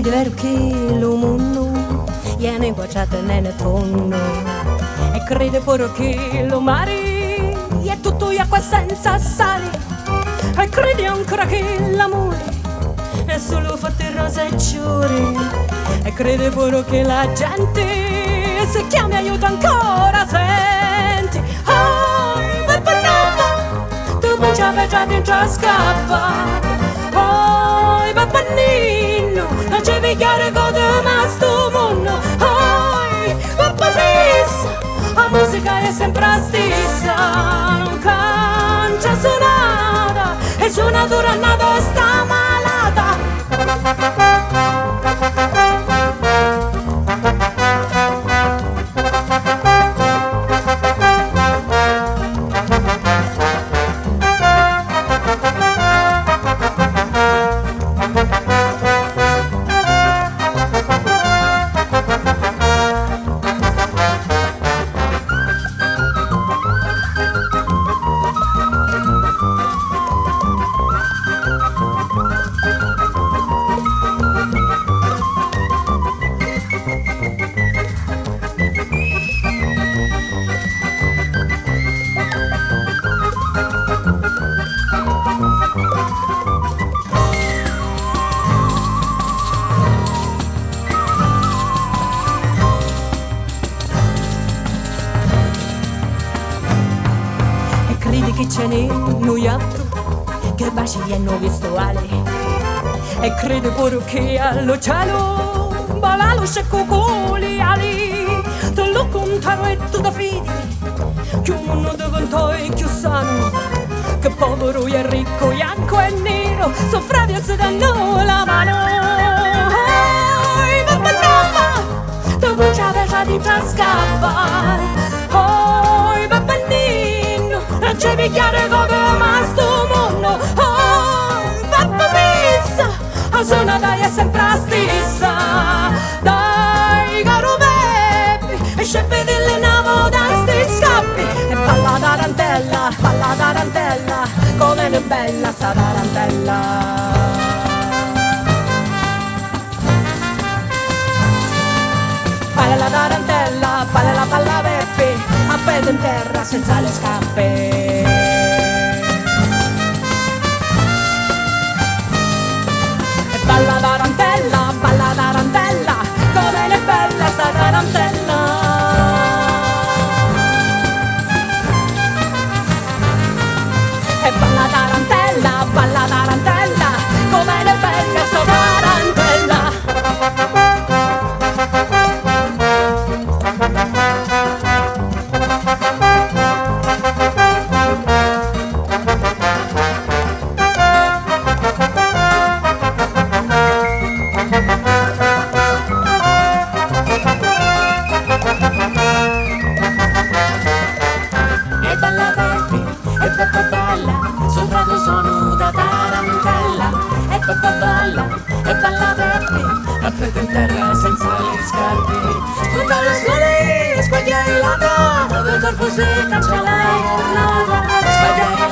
crede vero che lo mondo viene guacciato nel tonno e crede pure che lo mare è tutto acqua senza sale e crede ancora che l'amore è solo fatto di rose e ciuri e crede pure che la gente se chiami aiuto ancora senti tu non ci avevi già dentro a scappare Papanino, non c'è vecchiare gode ma sto mondo papà fissa, la musica è sempre la stessa non cambia suonata e suonatura nata sta malata credi che ce n'è noi altro che baci e nuovi stuali e crede pure che allo cielo bala lo scecco con le ali te lo contano e tu da fidi che un mondo diventò e più sano che povero e ricco, bianco e nero soffravi e si danno la mano tu non ci avevi già di scappare c'è picchiare come ma sto mondo papà fissa la suonata è sempre la stessa dai caro Peppi e sceppe delle navo da sti scappi e balla tarantella come è bella sta tarantella balla la tarantella balla Peppi a piede in terra senza le scarpe e balla tarantella come è bella sta tarantella e balla tarantella come è bella sta tarantella e balla Peppi a piede in terra senza le scarpe spunta lo sole, squaglia il lato del corpo si caccia la giornata squaglia